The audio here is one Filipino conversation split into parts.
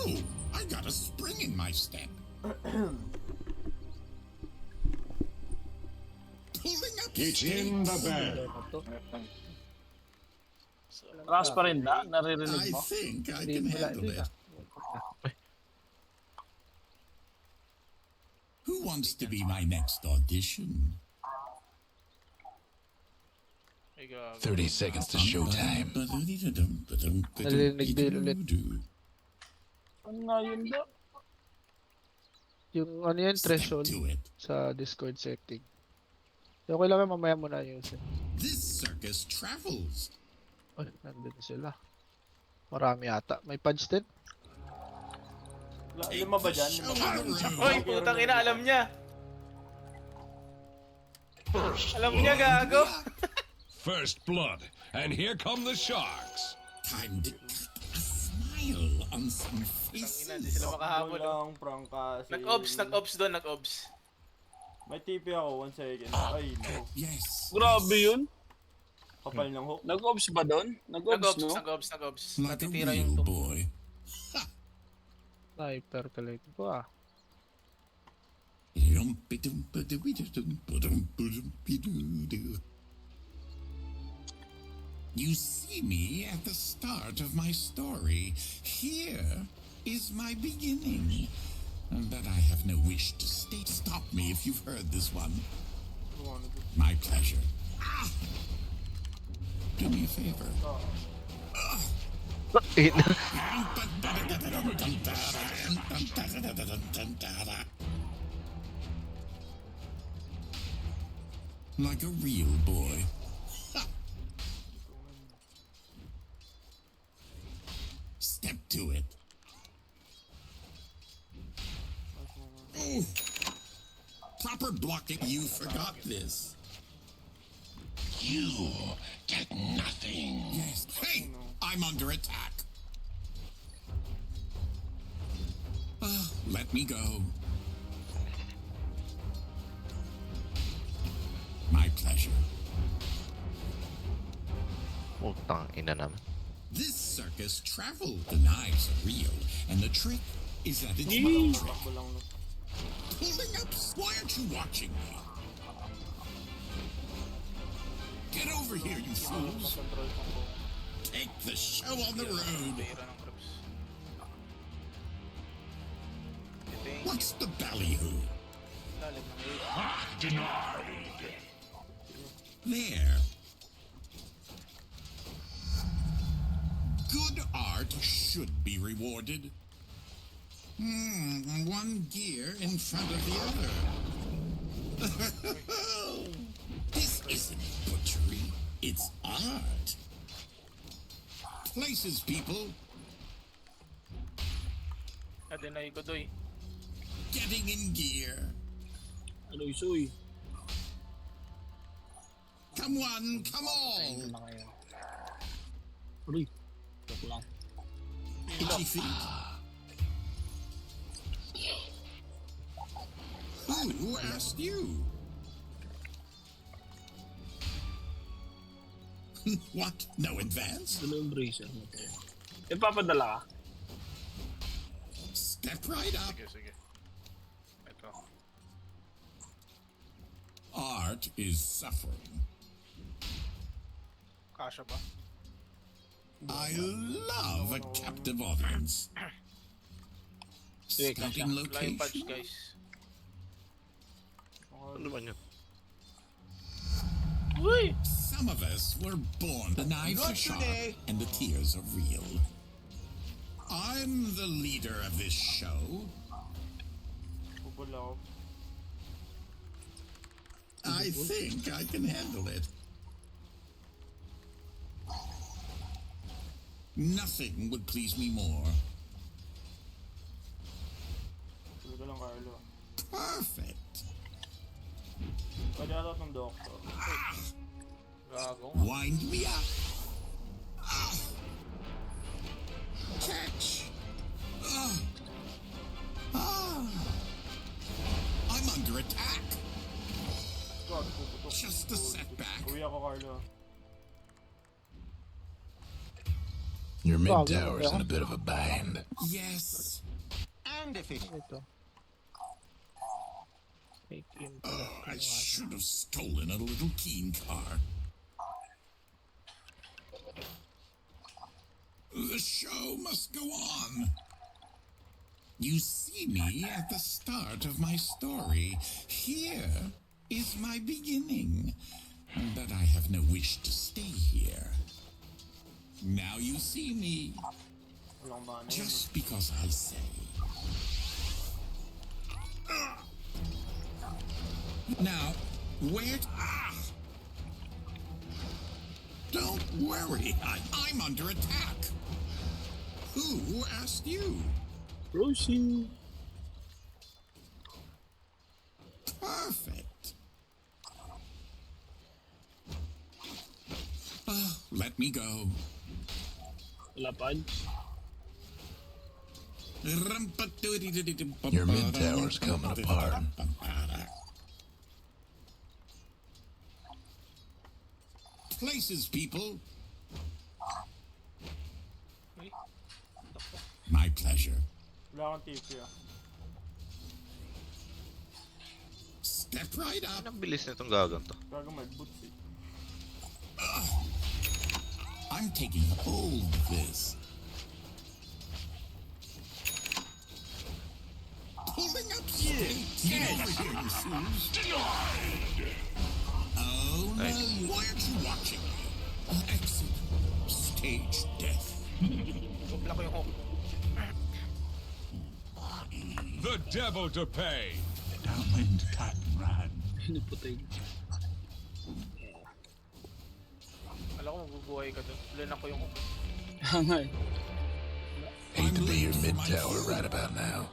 Oh, I got a spring in my step. Pulling up It's in the bag. Ras pa rin na? I Naririnig mo? think I Hindi can wala, handle hindi it. na. Who wants to be my next audition? 30 seconds to showtime. Narinig din ulit. Ano nga yun ba? Yung ano yan, Step threshold to it. sa Discord setting. So, okay lang yan, mamaya mo na ayusin. This circus travels. Ay, nandun na sila. Marami yata. May pads din? Lima ba dyan? Show on the road. Hoy, putang ina, alam niya. Alam niya, gago. First blood. And here come the sharks. Time to cut a smile on some Ina, di faces. sila makahabol. Walang prank kasi. Nag-obs doon, nag-obs. May TP ako, 1 second. Ay, no. Yes. Grabe yun. Kapal ng hook. Nag-obs ba doon? Nag-obs, no? Nag-obs. Like a Natitira real yung tum. boy. Sniper collect ko ah. You see me at the start of my story. Here is my beginning. But I have no wish to state. Stop me if you've heard this one. My pleasure. Ah! Do me a favor. Like a real boy. Step to it. Oh. Proper blocking. You forgot this. You get nothing. Yes. Hey, I'm under attack. Let me go. My pleasure. Putang ina naman. This circus travel. The knives are real, and the trick is that it's my trick. Pulling up. Why aren't you watching me? Get over here, you fools. Take the show on the road. What's the ballyhoo? Denied. There. Good art should be rewarded. One gear in front of the other. This isn't butchery, it's art. Places, people. Nadinay ko doy. Getting in gear. Ano isuy? Come one, come all. Na kayo. Uy. Joke lang. Itchy feet. Who asked you? What? No advance? Ano yung bracer mo to? Ipapadala ka? Step right up. Sige. Ito. Art is suffering. Kasha ba? I love a captive audience. Scouting Flying patch, location. guys. Ano ba yun? Uy! Some of us were born. The knives are sharp and the tears are real. I'm the leader of this show. Pupul ako. I think I can handle it. Nothing would please me more. Tulog ka lang, Carlo. Perfect. Pwede ata itong doctor. Gago. Wind me up. Ah. Catch. Ah. Ah. I'm under attack. God, puputok. Just a setback. Uwi ako, Carlo. Your mid Bago, tower's in kaya a bit of a bind. Yes. ito. Make in pala. Oh, I should have stolen a little keen car. The show must go on. You see me at the start of my story. Here is my beginning. But I have no wish to stay here. Now you see me, Walang mana yun. just because I say. Now, where... Don't worry, I'm under attack. Who asked you? Rosie. Perfect. Let me go. Wala punch. Your mid tower's coming apart. Places, people. Uy, My pleasure. Wala kang TP ah. Step right up. Ang bilis nitong gagang to. Gago may boots eh. I'm taking hold of this. Pulling up stakes. Get over here, you fools. Oh, no. Nice. Why aren't you watching me? Exit. Stage death. Bubla ko yung hook. The devil to pay. Downwind cotton rod. Piniputay. Alam ko mabubuhay ka doon. Tulan ako yung hook. Hangay. Hate to be your mid tower right about now.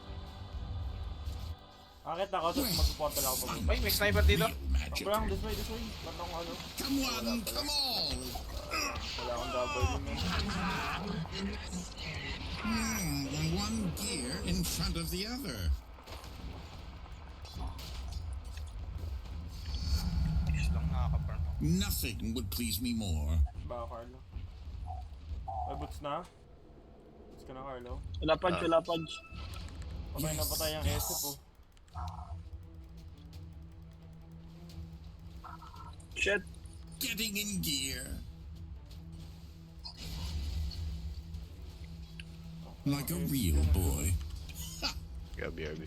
Akit ako, tapos mag-portal ako pag Ay, may sniper dito. Magic. Bro, this way. Ba't akong ano? Come on, come on. Wala akong double yun eh. One gear in front of the other. Yes lang nakaka-farm. Nothing would please me more. Baka Carlo. May boots na? Boots ka na Carlo. Wala punch, wala punch. Patay na patay ang SF oh. Shit. Getting in gear. Like a real boy. Gabi.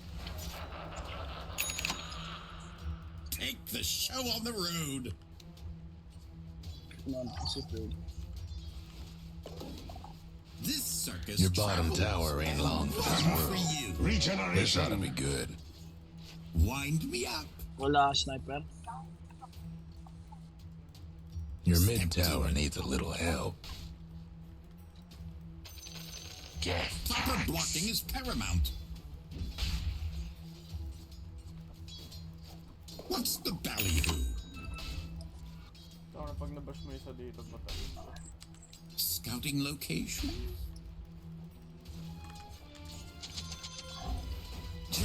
Take the show on the road. Come on, Pacific. This circus Your bottom travels tower ain't long for this for world. you. This ought to be good. Wind me up. Wala sniper. Your mid tower needs a little help. Proper blocking is paramount. What's the ballyhoo? Saka na pag nabash mo isa dito, patay. Scouting location?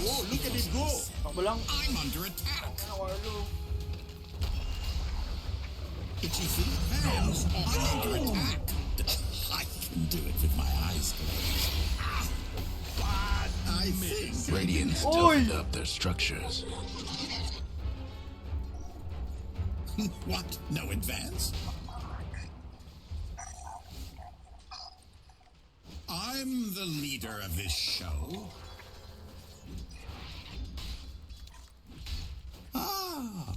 Whoa, look at it go! Takbo lang. I'm under attack. Ano Carlo? Itchy feet, hands. I'm under attack. I can do it with my eyes closed. I think. Radiant's toughened up their structures. What? No advance? I'm the leader of this show. Ah.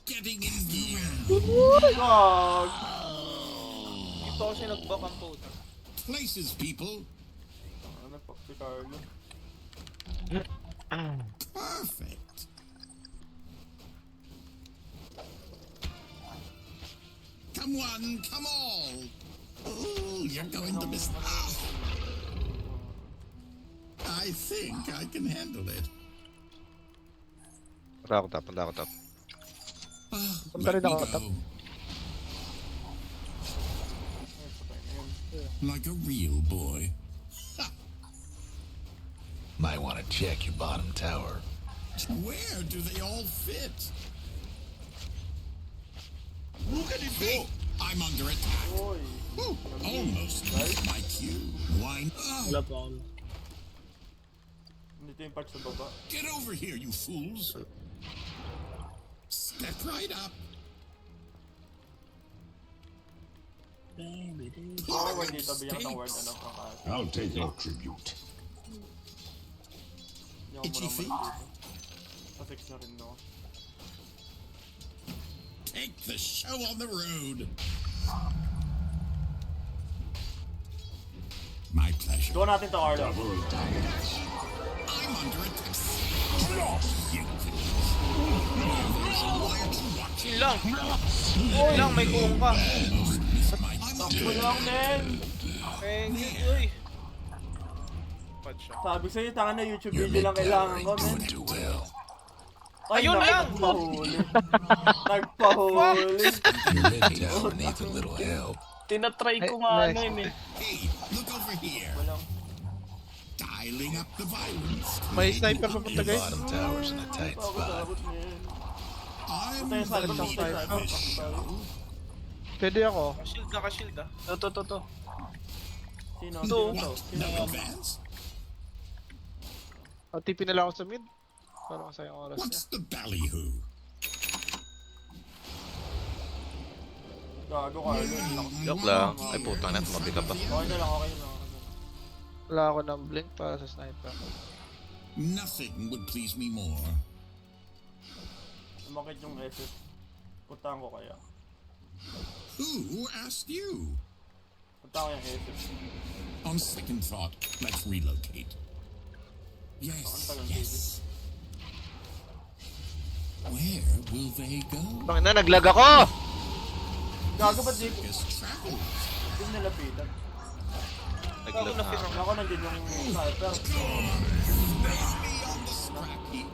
Getting in gear. Gag! Ito kasi nag-back ang puta. Places, people. Ano pa si Carlo? Perfect. Come one, come all. Oh, you're going to miss. Ah. I think I can handle it. Punta ako top. Punta rin Let me ako, tap. go. Like a real boy. Might want to check your bottom tower. Where do they all fit? Look at it go! I'm under attack. Uy. Ooh, almost missed my cue. Why? Wala pa ako. Dito yung part sa baba. Get over here, you fools! Step right up. Oh, word dito. Bigyan ko ng word. Ano pa ka? I'll take no tribute. Hindi ako Itchy muna feet? dito. Pa-fix na rin ako. Take the show on the road. My pleasure. Doon natin to, Arlo. I'm under attack. You Chill lang. Chill lang, may kuong ka. I'm under Wala lang, men. Thank you, uy. Pad siya. Sabi sa'yo, tangan na YouTube Your video mid lang kailangan tower ko, ain't men. doing too well. Ayun lang! Nagpahuli. Nagpahuli. Your mid tower needs a little help. Tinatry ko nga Nice. ano yun eh. Hey, look over here. Walang. Dialing up the violence. May sniper papunta Your guys. bottom tower's in a tight spot. Takot, men. I'm Tayo sa akin, the tayo leader sa of this show. Pwede ako. Ka-shield na, ka-shield ah. To. Sino? Ito. Sino to? Sino? No advance? TP na lang ako sa mid. Parang sayang oras niya. What's the ballyhoo? Gago ka, Arlo. Joke lang. Ay putang na, tumabi ka pa. Okay na lang, okay na lang. Wala ako ng blink para sa sniper. Nothing would please me more. Umakit yung SS. Puntahan ko kaya. Who asked you? Puntahan ko yung SS. On second thought, let's relocate. Yes, yes. Where will they go? Bang na, naglag ako! Gago ba't di Circus travels. Hindi nilapitan? Naglag na ako. Ako nandiyan yung sniper. Beyond the scrap heap.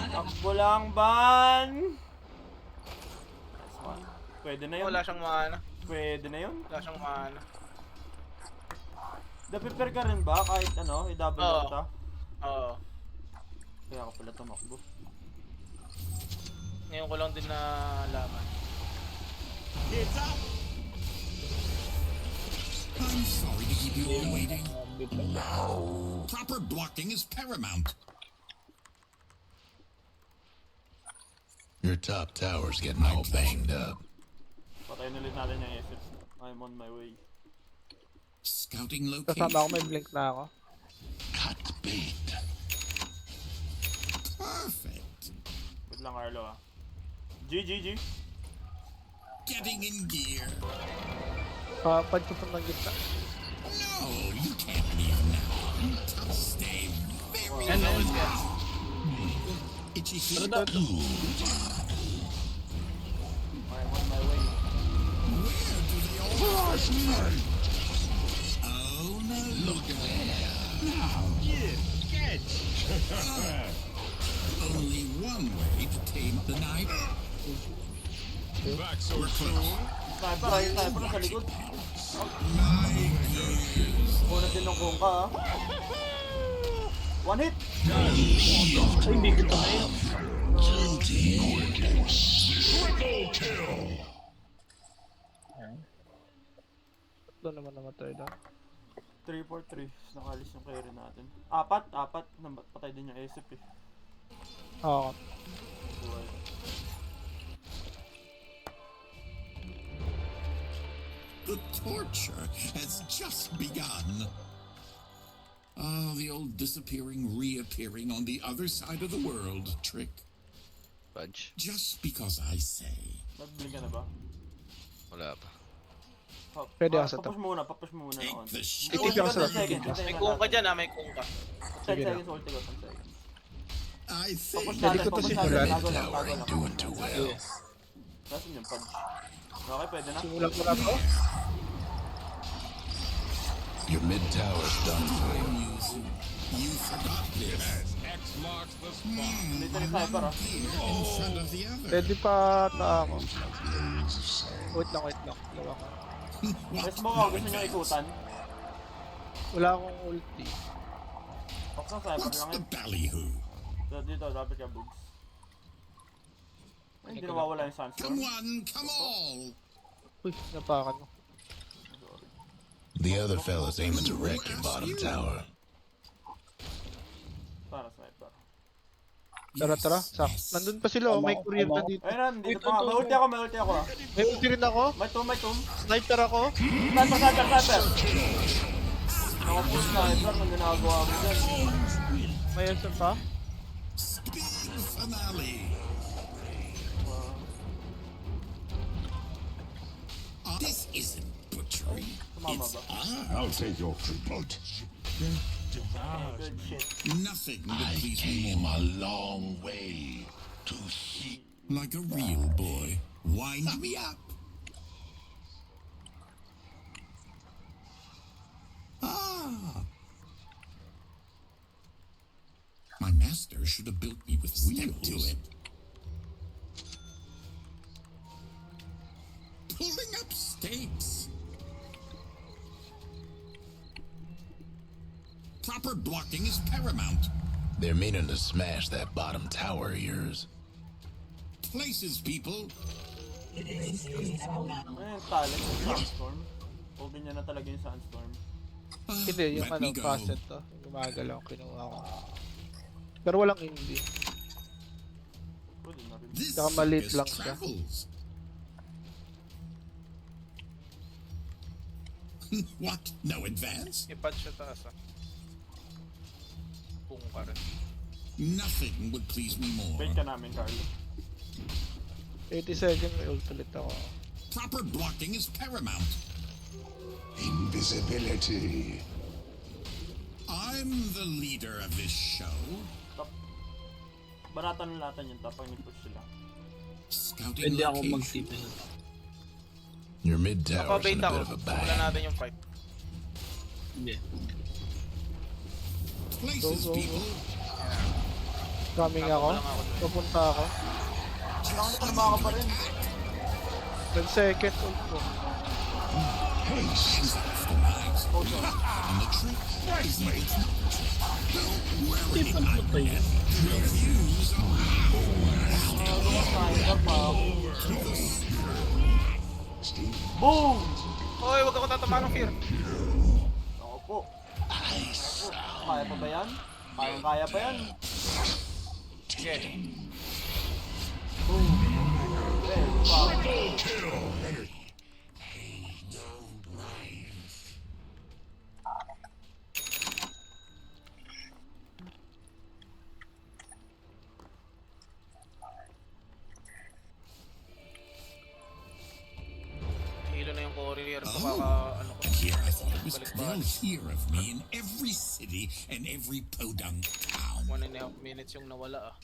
Takbo lang, ban! Nice one. Pwede na yun. Wala siyang mana. Pwede na yun. Wala siyang mana. Na-prepare ka rin ba kahit ano, i-double Oo. na kita? Oo. Kaya ako pala tumakbo. Ngayon ko lang din na laman. I'm sorry to keep you all waiting. Proper blocking is paramount. Your top tower's getting all banged up. Patayin ulit natin yung SS. I'm on my way. Scouting Kasama ako, location. may blink na ako. Cut bait. Perfect. Wait lang, Arlo ah. G. Getting in gear. Pad ko ng gitna. No, you can't leave now. Stay very Ano low. yun? Itchy feet. I'm on my way. Where do they all Oh no, look at only one way to tame the night. Back so soon. Sniper na sa likod. Una din ng kong ka ah. One hit! Ay, hindi ko na yun. Doon naman namatay doon. 3-4-3. Nakalis yung carry natin. Apat. Patay din yung ASP eh. Oo. Buhay. The torture has just begun. Ah, the old disappearing, reappearing on the other side of the world trick. Fudge. Just because I say. Nag-blink ka na ba? Wala pa. Pwede ako sa top. Papush mo muna Take noon. the show. Itip ako sa top. May kuong ka dyan ah, may kuong ka. 10 seconds, ulti ko, 10 seconds. I Papush think. Pwede natin, ko to papush simulan. natin. Tago lang, Tower tago ain't lang. doing too well. Nasaan yung punch? Okay, pwede na. Simulan ko na to. Your mid tower's done for. You forgot this. X marks the spot. Dito ni sniper ah. In front of the other. Pwede pa ata ako. Wait lang. Dalawa ka. May smoke ako, gusto nyo ikutan. Wala akong ulti. Fox ng sniper What's lang the yun. ballyhoo? Dito, dapat ka bugs. Ay, hindi nawawala yung Come sunstorm. one, come all. Uy, napakan mo. The other fella's aiming to wreck your bottom tower. Tara, sniper. Tara. Nandun pa sila, oh. May courier na dito. Ayun na, dito pa. May ulti ako ah. May ulti rin ako. May tomb. Sniper ako. Sniper. Nakapush sniper, ang ginagawa mo dyan. May ulti pa. Big finale. This isn't butchery. Tumama It's ba? art. I'll take your tribute. Good shit. Nothing would I please me came more. a long way to see. Like a real boy. Wind me up. Ah. My master should have built me with wheels. To it. Pulling up stakes. Proper blocking is paramount. They're meaning to smash that bottom tower of yours. Places, people. Ayun, talent yung Sandstorm. Open niya na talaga yung Sandstorm. Hindi, yung Let me go. facet to. Yung gumagalaw, kinuha ko. Pero walang indie. Pwede na rin. This Saka maliit circus lang siya. travels. What? No advance? I-patch siya taas ah. Kung ka rin. Nothing would please me more. Bait ka namin, Carlo. 80 seconds, may ult ulit ako. Proper blocking is paramount. Invisibility. I'm the leader of this show. Baratan na natin yun tapos ni-push sila. Scouting Pwede ako location. mag-TP na. Your mid tower's Napabait in a ako. bit of a Wala bag. natin yung fight. Hindi. Places, Go. people. Coming ako. Papunta ako. Kailangan na kalma ka pa rin. 10 seconds ult ko. Hands off the knives. And the trick is that it's not a trick. Don't worry, I'm yet. Reviews Sniper pa. Boom! Hoy, wag ako tatamaan ng fear. Ako po. Kaya pa ba yan? Kaya pa yan. Sige. Boom. Hilo na yung courier. Oh. Baka ano ko. And here I thought it was Balik they'll back. hear of me in every city and every podunk town. 1.5 minutes yung nawala ah.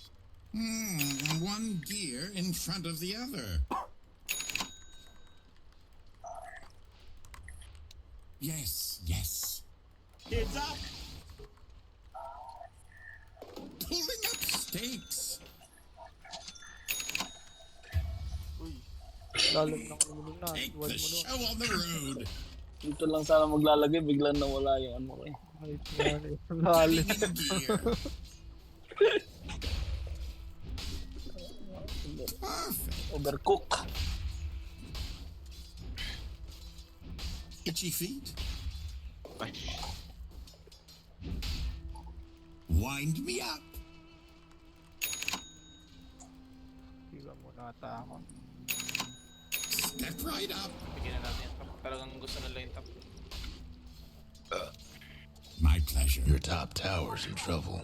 One gear in front of the other. Yes. Heads up! Pulling up stakes. Uy. Lalim ng ulo na. Take Iwan the mo no. show on the road. Dito lang sana maglalagay, biglang nawala yung ano ko eh. Kahit yan eh. Lalim. Getting in gear. Perfect. Overcook. Itchy feet. Ay, Wind me up. Iwan mo na ata ako. Step right up. Bigyan na natin yung top. Talagang gusto nila yung top. My pleasure. Your top tower's in trouble.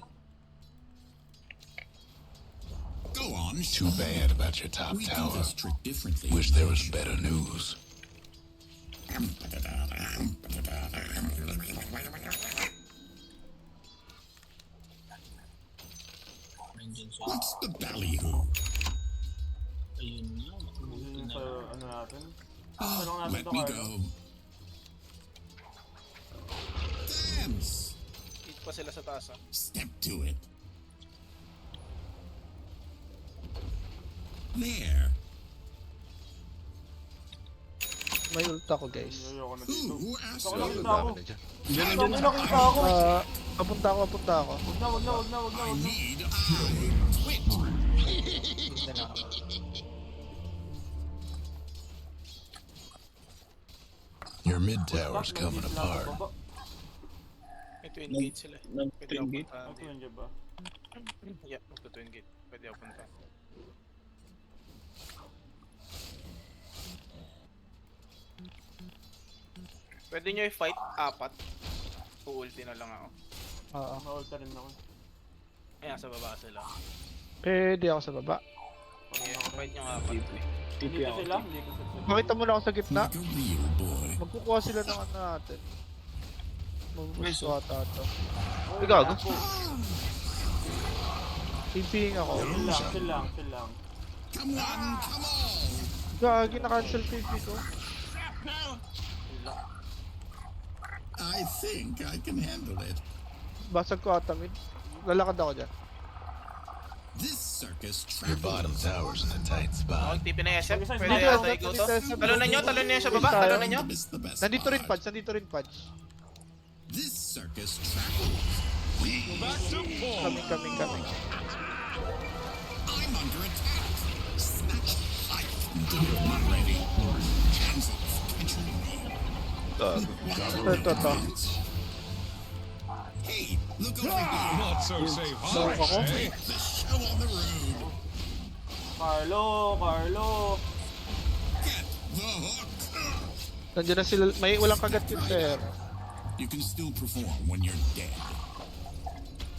Go on. Too bad about your top We do tower. this trick differently. Wish there was better news. Nandiyan siya. What's the ballyhoo? Ayun na. Yun yung sa ano natin. Ah, Tanong natin let to, me Carlo. go. Dance. Hit pa sila sa taas ah. Step to it. There. May ult ako guys. Ayoko na dito. Who asked Ako you? nakita ako. dami na dyan. Dami nakita ako. Papunta ako. Wag na. I need I quit. Your mid tower's coming apart. May twin gate sila eh. Pwede ako Nag-twin gate. puntahan Ito dito. yun, ba? Yeah, magto-twin gate. Pwede ako punta. Pwede nyo i-fight apat. Ulti na lang ako. Oo. Na-ulta rin ako. Ayan, sa baba sila. Pwede ako sa baba. Yeah, fight nyo apat. TP Hindi ko ako. sila, hindi ko sila. Makita mo na ako sa gitna. Like a real boy. Magkukuha sila ng ano natin. Magbubusto ata ito. Oh, gago. ako. TPing ako. Chill lang. Come on, come on! Gagi, na-cancel TP ko. I think I can handle it. Basag ko ata mid. Lalakad ako dyan. This circus Your bottom travels. tower's in a tight Ako, spot. TP na SF. Sige, Pwede sige, ata sige, ikaw sige, to. sige. Talunan nyo sa baba. Tayo. Talunan nyo. Miss the best Nandito rin part. Pads, nandito rin Pads. This circus travels. Back to full. Coming. I'm under attack. Snatch life. Not ready. Hands off. Catching me. Ito. Hey, look over here. Not so safe, So, huh? ako? Eh? The show on the road. Carlo. Get the hook. Nandiyan na sila. May walang kagat yun, sir. You can still perform when you're dead.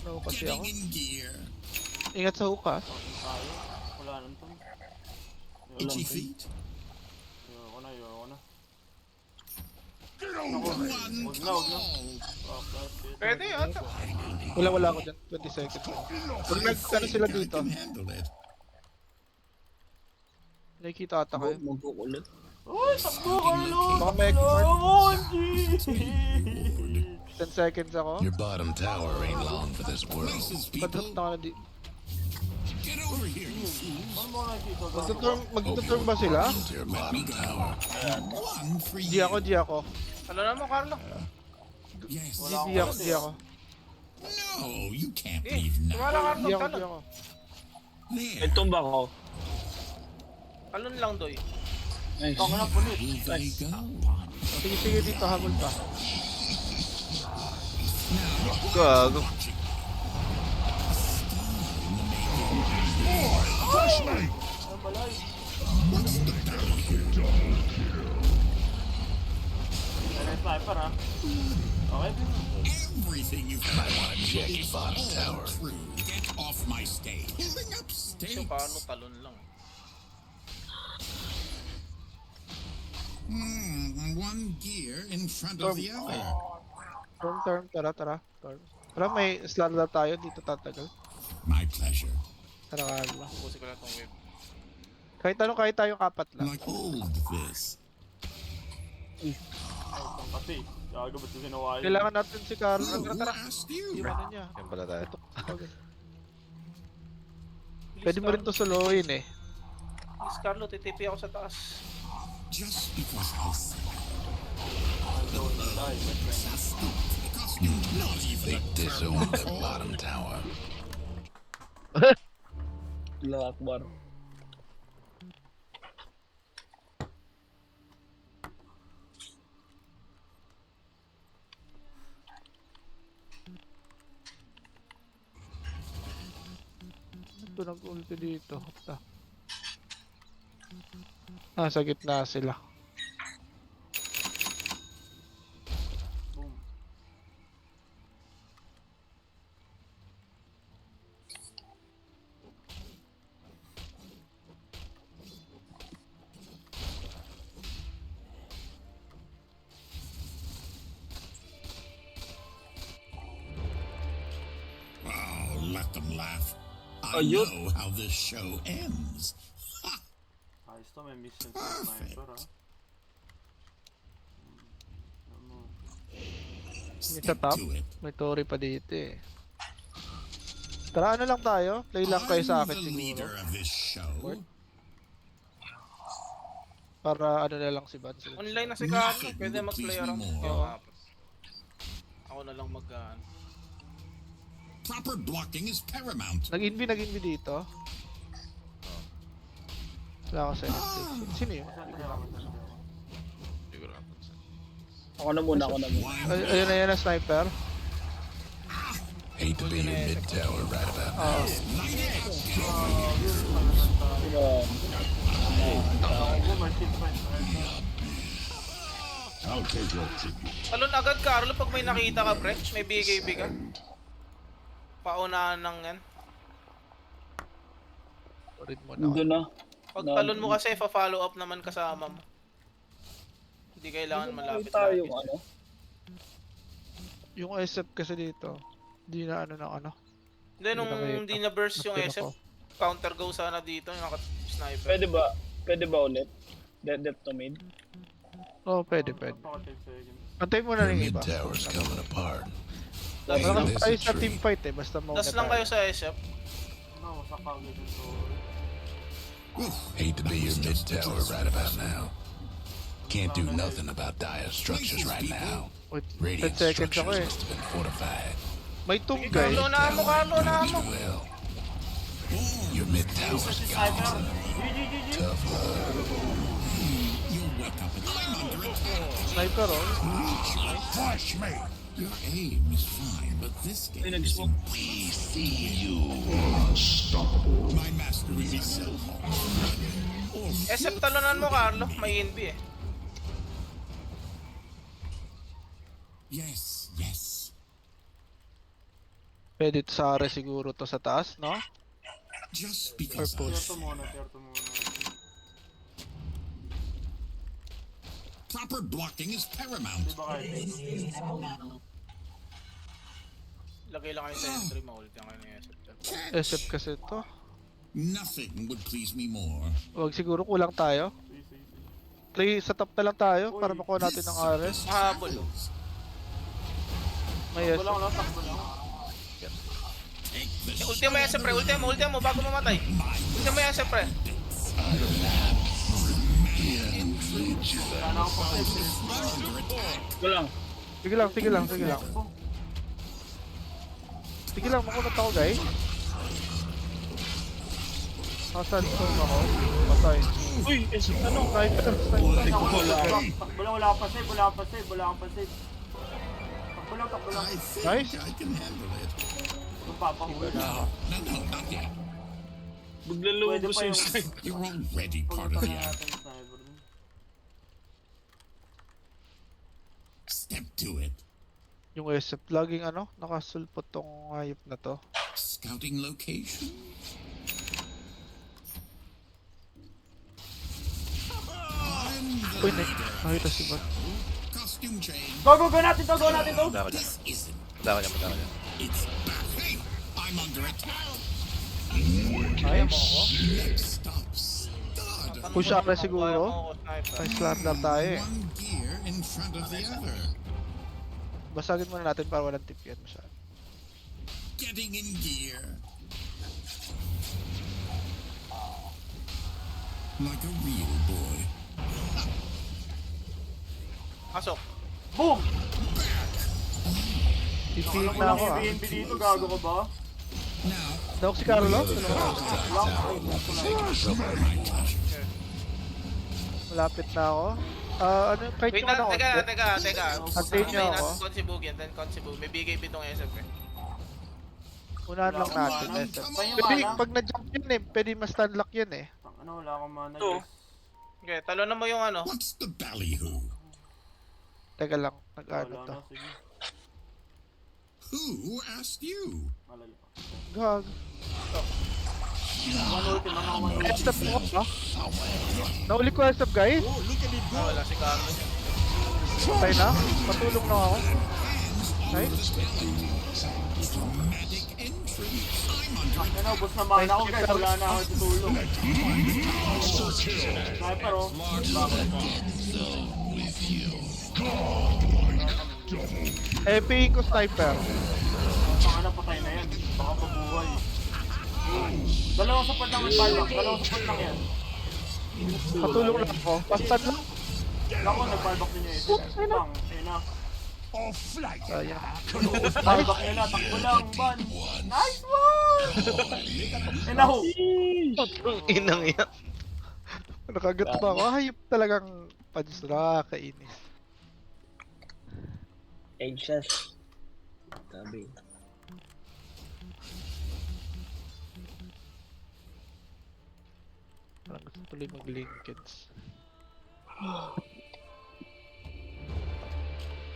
No, kasi Getting ako. in gear. Ingat sa hook, ha. Tayo. Wala nang to. Itchy feet. Ayoko na. One Huwag na. call. Oh, that's it. Pwede ata. Wala ako dyan. 20 seconds. Pag nag-ano sila I dito, can handle it. nakikita ata kayo. Magkukulit. Uy, takbo, Carlo. Baka may Monji. 10 seconds ako. Your bottom tower ain't long for this world. Places, Padrop people. na ako na di. Get over here, you fools. Ano mo nakikita? Magtuturn ba sila? To your bottom tower. One for G you. ako. Talunan mo, Carlo. Yes. Wala G ako. No, you can't Eh, leave now. tumala Carlo. G Talon. ako. There. May tumba ko. Talon lang, Doy. Nice. Tama na, punit. Will they go? Sige dito, habol pa. Gago. Ano balay? Ano yung sniper, ha? Okay. Everything you've got Check your bottom tower. true. Get off my stage. Pulling up stakes. So, paano talon lang? One gear in front of the other. Turn. Tara. Turn. Tara, may slalom tayo. Dito tatagal. My pleasure. Tara, Carlo. Pusin ko na tong wave. Kahit tayo kapat lang. Like hold this. Ito kasi. Gago, ba't ko ginawa yun? Kailangan natin si Carlo. Who Tara. asked you? Yung ano niya. Yan pala tayo. Pwede mo rin to soloin eh. Please, Carlo, titipi ako sa taas. Just because I said Ay, just because you not even They disowned the bottom tower. Allah Akbar. Ito nag-ulti dito. Hopta. Sa gitna sila. boom. Oh, let them laugh. I Ayun. know how this show ends. Ayos to, may mission sa sniper, ha? Ano? Sa Stick top. to it. May Tori pa dito eh. Tara, ano lang tayo? Play lang kayo sa akin I'm the leader siguro. of this show. Para ano na lang si Vance. Online na si Carlo. Pwede mag-play around. Oo. Oo, apat. Ako na lang Proper blocking is paramount. Nag-invi dito. Wala ako sa NT. Sino yun? Siguro ako. Ako na muna, ako na muna. Ayun na yan na sniper. Hate to be your mid tower right about now. Diba? Ako, may team fight. Talon agad, Carlo, pag may nakita ka, pre. May BKB ka. Paunahan ng yan. Ulit mo na. Doon na. Pag talon mo kasi, fa-follow up naman kasama mo. Hindi kailangan malapit tayo lapit. yung ano. Yung SF kasi dito. Hindi na ano ng ano. Hindi, nung hindi na burst yung Nakita SF, ko. counter go sana dito, yung naka-sniper. Pwede ba ulit? Depth to mid? Oo, pwede. Ako 10 seconds. Antay mo na Your rin mid iba. tower's coming apart. Das Wala lang, kasi tayo sa team fight eh. Basta mauna das lang kayo tayo. sa SF. No, sa kagad yung so. Hate to be your mid tower right about now. Can't do nothing about dire structures right now. Wait, 10 Radiant seconds structures ako eh. must have been fortified. May tunggay. Carlo na mo, Carlo na mo. Well, your mid tower's gone. Tough luck. You'll wake up and I'm under attack. Sniper oh. Flash me! Your aim is fine, but this game is in we see you. Unstoppable. My mastery is self. SF talonan mo, Carlo. May NB eh. Yes. Pwede sa Are siguro to sa taas, no? Just because Or push. Tier 2 muna, tier 2 muna. proper blocking is paramount. Di ba kahit Lagay lang kayo sa entry, ma-ult yan kayo ng SF dyan. SF kasi to. Nothing would please me more. Wag siguro kulang tayo. easy. Play sa top na lang tayo para makuha natin ng Ares. Mahabol. May Takbo lang, SF. no? Takbo lang. Ulti mo SF, pre. Ulti mo bago mamatay. Ulti mo SF, pre. Sana ako pa Ito lang. Sige lang. Sige lang, makunat ako guys. Nakasandstorm ako. Patay. Uy, ano? Sniper. Takbo lang, wala ka pa save. Takbo lang. I think Nice. I can handle it. Magpapahuli na. No, not yet. Biglang Pwede lumabas pa yung yung sniper. You're already part of pagkita the na act. natin sniper dun. Step to it. Yung SF, laging ano, nakasulpot tong hayop na to. Scouting location. Uy, nakita si Bot. Costume change. Go natin to! This isn't. Madama niya. It's back. Hey, I'm under attack. Nice. Next stop. Start. Push up na siguro. Kaya mo ako, sniper. May slander tayo eh. One gear in front of the other. Basagin muna natin para walang tip yan masyado. Getting in gear. Like a real boy. Pasok. Boom! Pipiig Ako na lang ako yung ah. BNB dito, gago ko ba? Now, Dawag si Carlo. Malapit na ako. Ano, kahit Wait yung ano na, konti. teka. Antayin niyo ako. Consibug yan, then consibug. May BKB tong SF eh. Unahan lang natin. Come SF. Pa yung Pwede, mana. pag na-jump yun eh, pwede ma-stun lock yun eh. Ano, wala akong mana, Ito. guys. Okay, talonan mo yung ano. what's the ballyhoo? Teka lang, Wala nag-ano to. na, sige. Who asked you? Malala. Gag. One ulti. SF mo ba? Nauli ko SF guys. Wala si Carlo. Patay na. Patulong na ako. Nice. Dramatic entrance. I'm under Ano, ubos na mana ako, guys. Wala na ako tutulong. Sniper, oh. Epic ko sniper. Baka na patay na yan. Baka mabuhay. Dalawang support lang yung buyback. Dalawang support lang yan. Patulong lang ako. Pastan lang. Ako, nag-buyback din yung SS. Bang, ayun na. Sayang. Buyback nila, takbo lang, ban. Nice one! Enaho! Inang yan. Nakagat pa ako. Hayop talagang pads. Nakakainis. Anxious. Sabi. Parang gusto tuloy mag-linkage.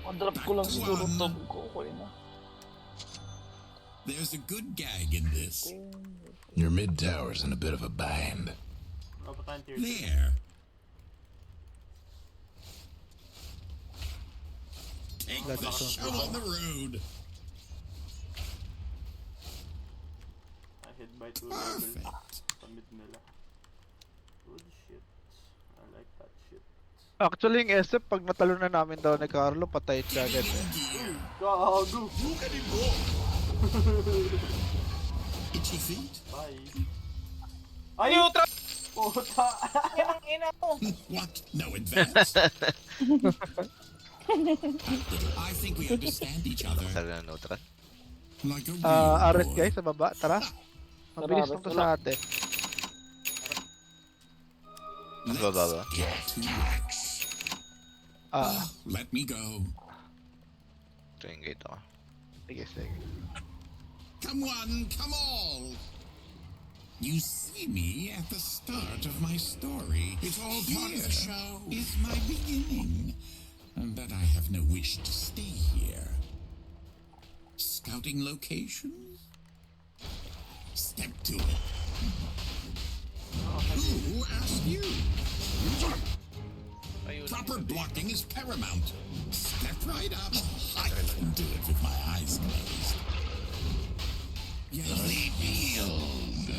Madrop ko lang siguro top ko. Okay na. There's a good gag in this. Your mid tower's in a bit of a bind. Wala pa tayong tier 2. There. Take the show on the road. I hit by 2 level. Perfect. Sa mid nila. Good shit. I like that shit. Actually, yung SF, pag natalo na namin daw ni Carlo, patay siya agad eh. Gago! Itchy feet? Bye. Ay, Ay! Ultra! Puta! Yung ina mo! What? No advance? I think we understand each other. Sala na neutral. Like a real Aret boy. guys, sa baba, tara. Mabilis lang to sa atin. Let's Baba ba? get to work. Let me go. Ito yung gate ako. Sige, sige. Come one, come all. You see me at the start of my story. It's all part of the show. Is my beginning. But I have no wish to stay here. Scouting locations? Step to it. Who asked you? Ayun. Proper blocking is paramount. Step right up. I can do it with my eyes closed. Yes. Revealed.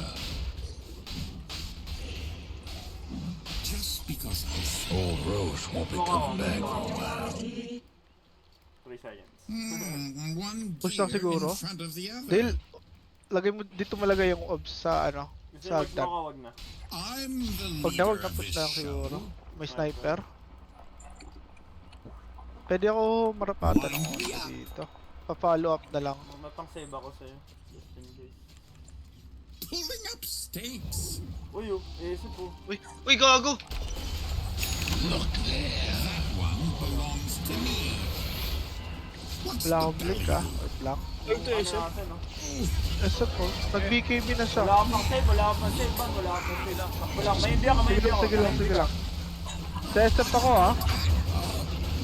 Just because I said Old Rose won't be coming back for a while. 3 seconds. one Push lang gear siguro. in front of the other. Dale, lagay mo dito malagay yung obs sa ano, Kasi sa wag hagdan. mo wag na. I'm the Pag na leader wag na of push this na lang show. siguro. May sniper. Pwede ako marapatan ng onto dito. Pa-follow up na lang. Matang save ako sa'yo. Just in case. Pulling up stakes. Uy, isip po. Uy, gago! That one belongs to me. What's Wala the akong blink ah. Wait lang. Ano natin, no? SF po. Nag-BKB na siya. Wala akong pang save, wala akong pang save, man. Wala akong pang save. Takbo lang. May hindi ako, may Sige hindi lang, ako. sige lang, sige lang. Sa SF ako ah.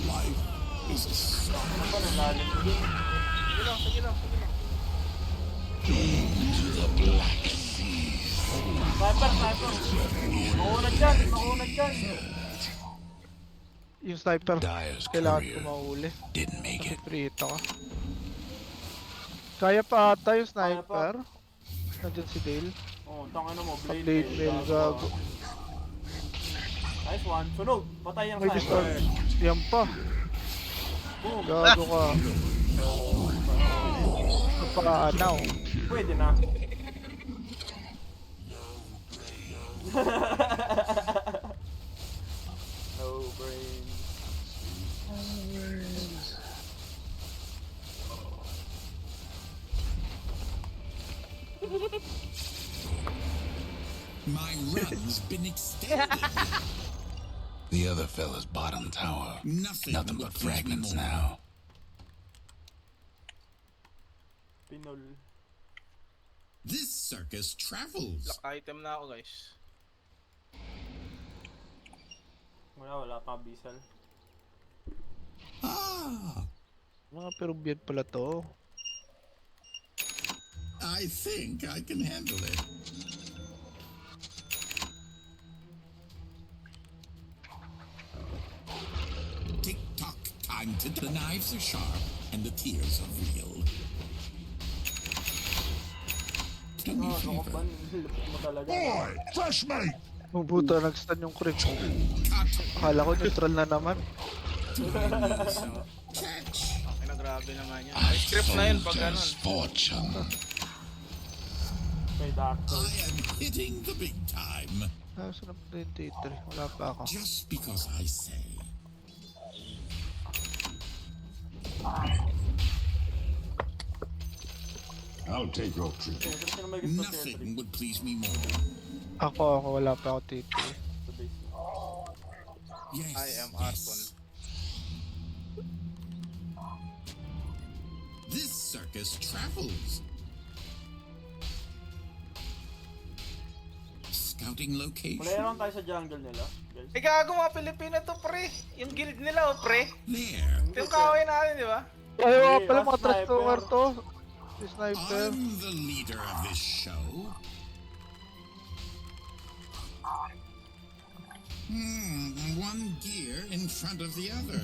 life is a Ano ba nalalim? Sige lang, sige lang, sige lang. Sniper, sniper. Maunad dyan, maunad dyan. Yung sniper. Dyer's Kailangan ko courier mahuli. didn't make Kasi it. free hit ako. Kaya pa ata yung Kaya pa. sniper. Nandiyan si Dale. Oh, tangin mo, blade Blade mail, gago. Nice one. Sunog. Patay ang May sniper. disturb. Yan pa. Boom. Gago ka. Paanaw. Pwede na. No brain. My run's been extended. The other fella's bottom tower. Nothing Nothing will but please me fragments more. now. Pinol. This circus travels. Black item na ako, guys. Wala pa bisal. Ah, Mga Peruvian pala to. I think I can handle it. Tick tock, time to. The knives are sharp and the tears are real. Do me a Ako favor. ban, lupit mo talaga. Fresh mate! Mabuto nag-stun yung creep. Cut. Akala ko neutral na naman. Catch. Okay na, grabe naman yun. May script na yun pag ganun. Soldier's fortune. Kay doctor. I am hitting the big time. Saan na 23? Wala pa ako. Just because I say. I'll take your trip. Sino may gusto tier 3 Nothing would please me more. Ako, wala pa ako TP. sa base? Yes. I am yes. Arpon. circus travels. Scouting location. Playeran tayo sa jungle nila, guys. Eh gago mga Pilipino to pre. Yung guild nila oh pre. There. Ito yung kaaway natin di ba? Ay, Hey, pala mas mga trash sniper. talker to. Si Sniper. I'm the leader of this show. One gear in front of the other.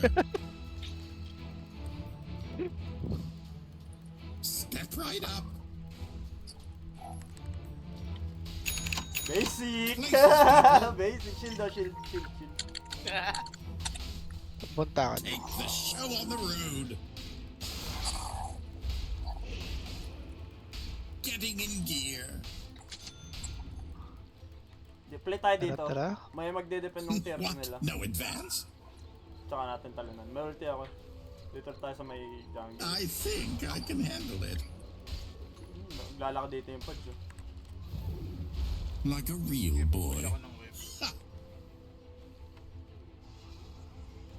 Step right up. Basic! Basic, shield daw, shield. Punta ka na. Take the show on the road. Getting in gear. Play tayo dito. Tara. May magde-depend ng tier What? nila. No advance? Tsaka natin talunan. May ulti ako. Dito tayo sa may jungle. I think I can handle it. Lalaki dito yung pods. Like a real boy.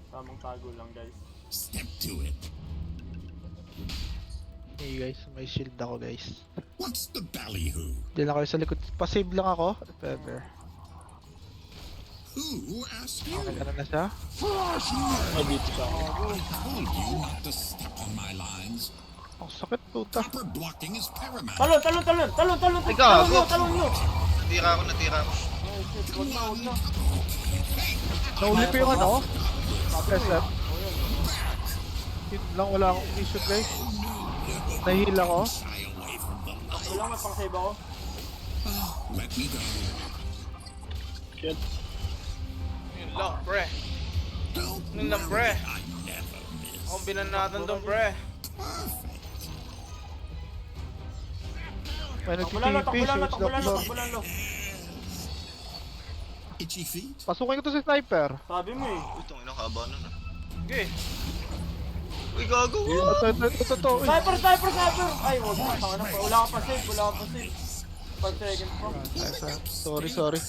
Tamang tago lang, guys. Step to it. Hey guys, may shield ako guys. What's the ballyhoo? Hindi lang kayo sa likod. Pasave lang ako. If ever. Who asked you? Nagano na siya. Ay, dito ka. I told you not to step on my lines. Ang sakit puta. Proper blocking is paramount. Talon! Ay, gago. Talon nyo! Natira ako. Oh shit, huwag na. Nauli pa yung ano. SF. Yun lang, wala akong issue guys. Nahihila ko. Shy away from the light. Wala, may pang-save ako. Let me go. Shit. Yun lang pre. Don't Yun lang worry, pre. I never miss. Kombinan natin doon pre. Perfect. May Takbulan nag-TP. Switch lock ko. takbulan lo. Itchy feet? Pasukin ko to si Sniper. Sabi mo eh. Itong inang haba nun. Okay. Uy, gago. Ito. Uy. Sniper! Ay, wag na. Tanga na pa. Wala ka pa save. 5 seconds pa. Sorry.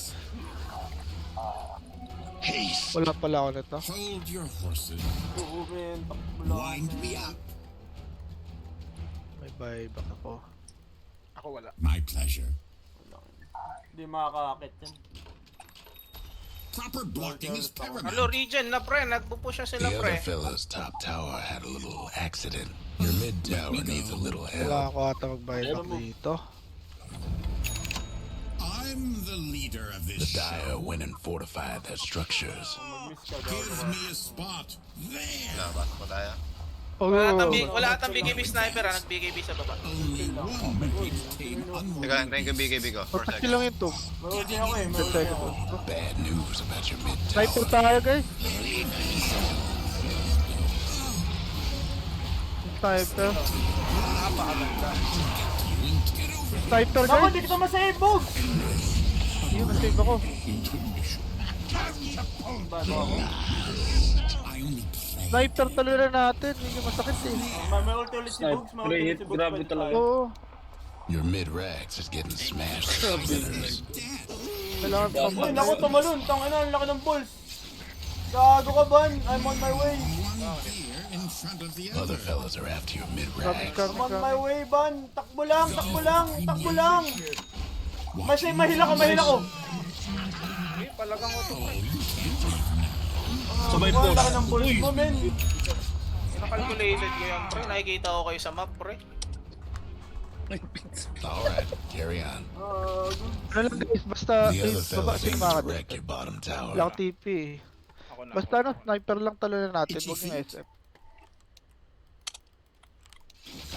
Haste. Wala pala ako nito. Hold your horses. Uubin. Takbulan. Wind me up. May buyback ako. Ako wala. My pleasure. Hindi makakakit yan. Proper blocking is Hello paramount. Regen na pre. Nagpupush na The sila pre. other fella's top tower had a little accident. Your mid tower needs a little Wala help. ako ata mag-buyback dito. I'm the leader of The this show. Dire went and fortified their structures. Mag-miss ka Give gago. me a spot. There. Laban pa tayo. Wala atang BKB sniper ah. Nag-BKB sa baba. Only one became Teka, unworthy. rank yung BKB ko. 4 Pagpasi seconds. lang ito. May ulti ako eh. May ulti ako. Bad news about your mid Sniper tower. tayo guys. Sniper. Sniper Naku, guys. di kita masave, Bog! Yun, nasave ako. I only play. Sniper talaga natin. Hindi masakit eh. May ulti ulit si Bogs. May ulti ulit si Bogs. Grabe Pwede talaga. tayo. Oo. Your mid rags is getting smashed. to splinters. Dead. Kailangan pa Uy, naku, tumalun. Tangina, ang laki ng pulse. Gago ka, Ban. I'm on my way. One gear in front of the Other other. fellas are after your mid Coming, rags. I'm on my coming. way, Ban. Takbo lang. Mahila ko. Okay, palagang ko to. Sabay Ang post. laki ng pulse mo, men. Nakalculated ko yan pre. Nakikita ko kayo sa map pre. Alright, carry on. Ano lang guys, basta The other baba fellas si aim Maka to wreck dito. your bottom tower. Wala akong TP eh. Ako na. Basta ano, sniper lang talaga natin. Huwag yung SF.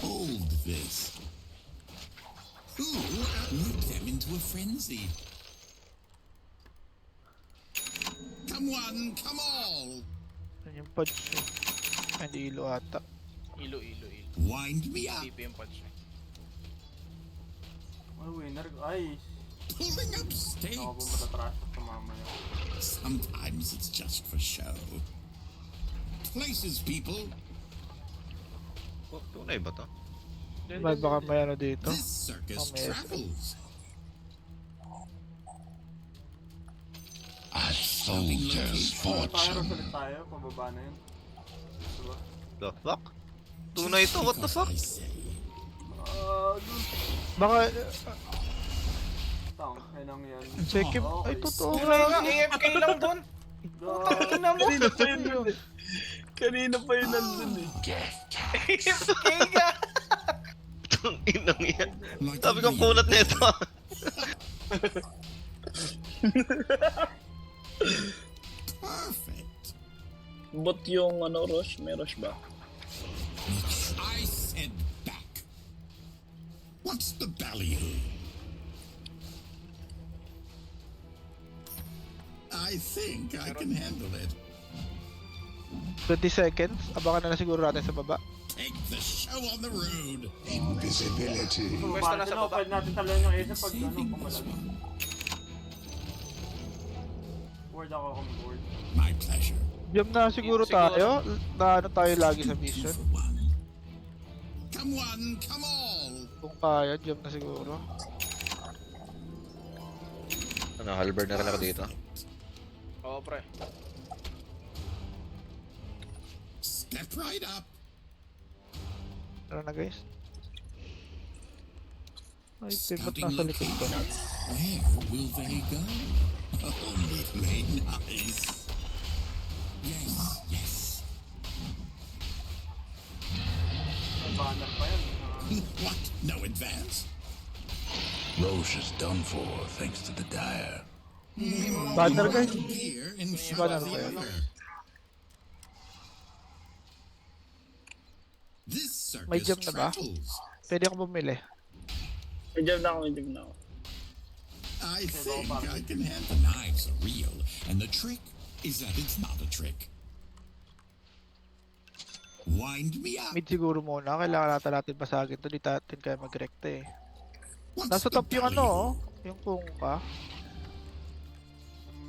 Hold this. Ooh, whip them into a frenzy. Come one, come all. Yan yung punch eh. Hindi ilo ata. Ilo. Wind me up. TP yung punch. Ay, winner. Ay, Pulling up ako po stakes. matatrash sa mamaya. Sometimes it's just for show. Places, people. Tunay ba to? Baka may ano dito. This circus may travels. A soldier's Tayo, fortune. ulit tayo. Pababa na yun. Diba? The fuck? Tunay to, what the fuck? I say, Baka, Tang, enang yan. second, Okay. ay totoo Yun na nga, nga. AFK lang dun. Putang ina mo. Kanina pa yun nandun eh. AFK ka. Itong inang yan. Like Sabi a kong real kunat nito. perfect. Bot yung ano, rush? May rush ba? I said back. What's the ballyhoo? I think I can handle it. 20 seconds. Abangan na siguro natin sa baba. Take the show on the road. Invisibility. Pwesto na sa baba. Pwede natin talon yung isa pag ano, pumalag. Word ako kung board. My pleasure. Jump na siguro Siguro. tayo. Na ano tayo lagi sa Two mission. for one. Come one, come all. Kung kaya, jump na siguro. Ano, halberd na rin ako dito. Oo, pre. Step right up. Tara na guys. Ay, pivot Scouting na sa likod ko. Where will they go? Oh, play nice. Yes, yes. May banner pa yan. What? No advance? Roche is done for thanks to the dire. Banner guys. Here in Banner the pa yan. other. This May circus jump na ba? travels. Pwede ako bumili. May jump na ako, may jump na ako. I think I can handle the knives are real, and the trick is that it's not a trick. Wind me up. Mid siguro muna. Kailangan natin pasagin to. Di natin kaya mag-recta eh. What's Nasa the top yung ano oh. Yung kung ka.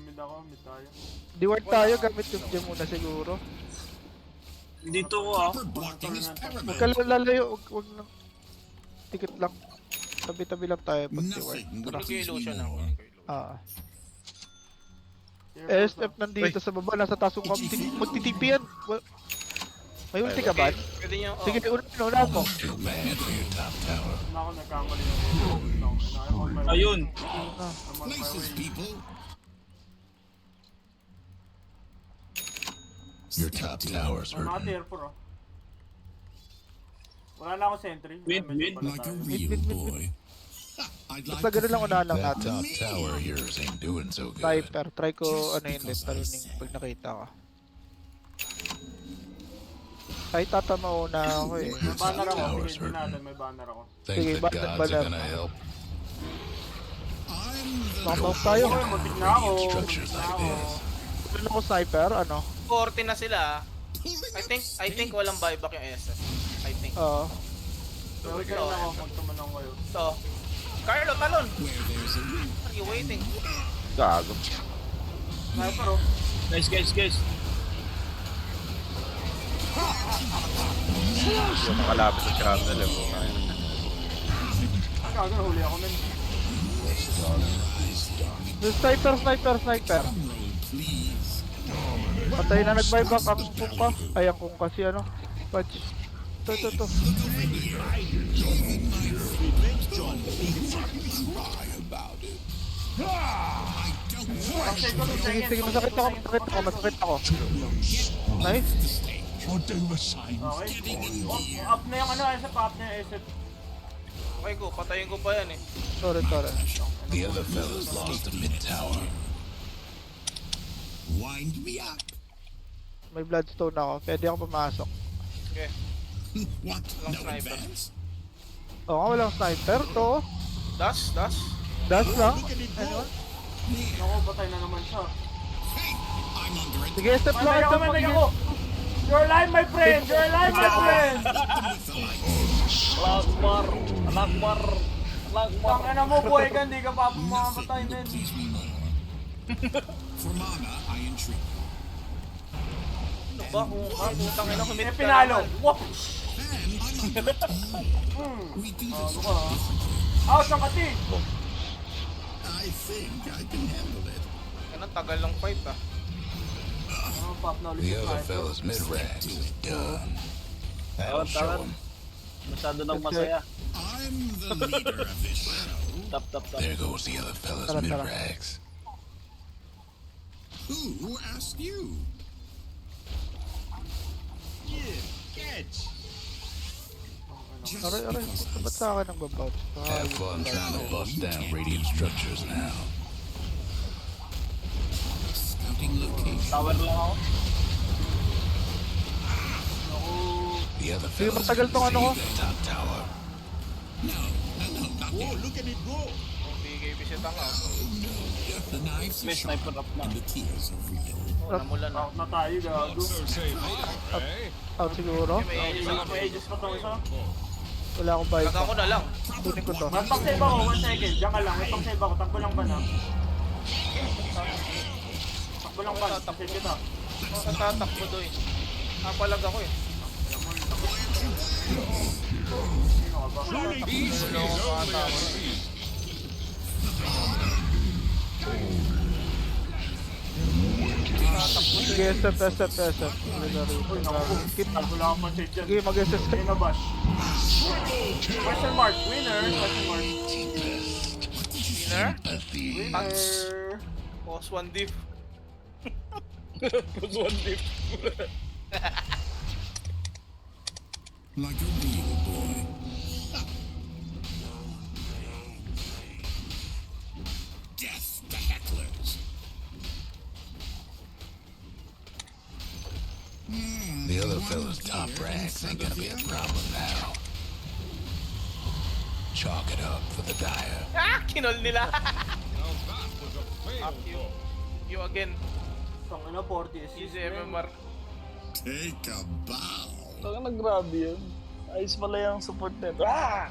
Mid ako, mid tayo. Di ward tayo. Gamit yung gem muna siguro. Dito ko ah. Proper blocking is Huwag paramount. ka lalayo. Huwag na. Tikit lang. Tabi-tabi lang tayo pag di ward. Nothing would Kunin ko please yung me illusion ako. more. SF nandito sa baba. Nasa taas yung magtitipi yan. May ulti ka ba? Pwede nyo, Sige, una mo. Too bad for your top tower. Na ako nagkamali yung no, I'm on my way. Ayun. I'm on my Places, way. people. Your top tower's May mga hurting. tier 4 oh. Wala na ako sentry. Win, Medyo win. pala Like a tayo. real boy. I'd like Basta to ganun lang unahan lang That natin. top tower of yours ain't doing so good. Sniper. Try ko ano yun din. Talunin pag nakita ka. Kahit tatama una ako eh. May banner ako. Towers Sige, hurting. natin. May banner ako. Think Sige, the banner, gods banner. are gonna help. I'm the Mamaw tayo. Uy, muntik na ako. Radiant Muntik structures na like ako. this. Ano ko sniper? Ano? 40 na sila. pulling I think walang buyback yung SF. I think. Oo. Pero wait lang ako. Magtumanong kayo. So, Carlo, talon! where there's a will. Are you waiting? Gago. Sniper oh. Guys, guys, guys. Yung makalapit sa channel eh. Ang gagawin, huli ako nun. Sniper, sniper, sniper. Roll, please. Patay na nag-buyback ang kung ka. Ay, ang kung ka si ano. Patch. To. Cry about it. I don't want Take ko 2 Sige, seconds. sige, masakit ako. Nice. the stage. Okay. Up na yung ano, SF. Up na yung SF. Okay ko, patayin ko pa yan eh. Sorry. The other fellas lost the mid tower. Wind me up. May bloodstone ako. Pwede ako pumasok. Okay. What? Long No sniper. advance? Oo, walang sniper to. Dash. Dash lang. Ano? Naku, patay na naman siya. Hey, I'm under it. Sige, step lang. May Step ako. You're alive, my friend! You're alive, my friend! With the lights. Alakbar. Alakbar. Alakbar. Tangina mo, boy ka, hindi ka pa mamamatay, men. Please me more. For mana, I entreat. Ano ba? Kung putang ina, commit Eh, ka pinalo. naman. Wow! And I'm under it. We do this Ano ka? Out ng kati! I think I can handle it. Ano, tagal lang fight ah. Ano, pop na ulit The yung other sniper. fellas mid ranks is done. Oh, That'll show tara. 'em. Masyado nang masaya. I'm the leader of this show. Tap, tap, tap. There goes the other fella's Tara, tara. mid-rags. Who asked you? Just Aray, aray. because I Ba't sa akin ang babout? Have fun trying to bust down radiant structures now. scouting location. Tower lang ako. The other Hindi fellas matagal tong ano ko. the top tower. No, not there. Kung bigay visit ako. The knives May are sharp sniper up na. and the tears are real. Oh, namulan na. Out na tayo, gago. So safe here, eh? Out siguro. May isa ka May ages pa to isa. Wala akong bike. Taga ko na lang. Kunin ko to. May pang-save ako, 1 second. Diyan ka lang, may pang-save ako. Takbo lang ba na? Takbo lang ba? Save kita. Natatakbo doon. Napalag ako eh. Easy as only Sige, SF. Keep na. Wala akong pang-save dyan. Sige, mag-SF. Ayun na, Bash. Question mark, winner. Question mark. Winner? Winner. Boss 1 div. Like a real boy. Death to hecklers. The other fella's top rags ain't gonna be a problem now. Chalk it up for the dire. Ah! Kinol nila. Now that was a Fuck you. fail. You again. Tang ina, 40 assist. Easy MMR. Take a bow. Talagang grabe yun. Ayos pala yung support nito. Ah!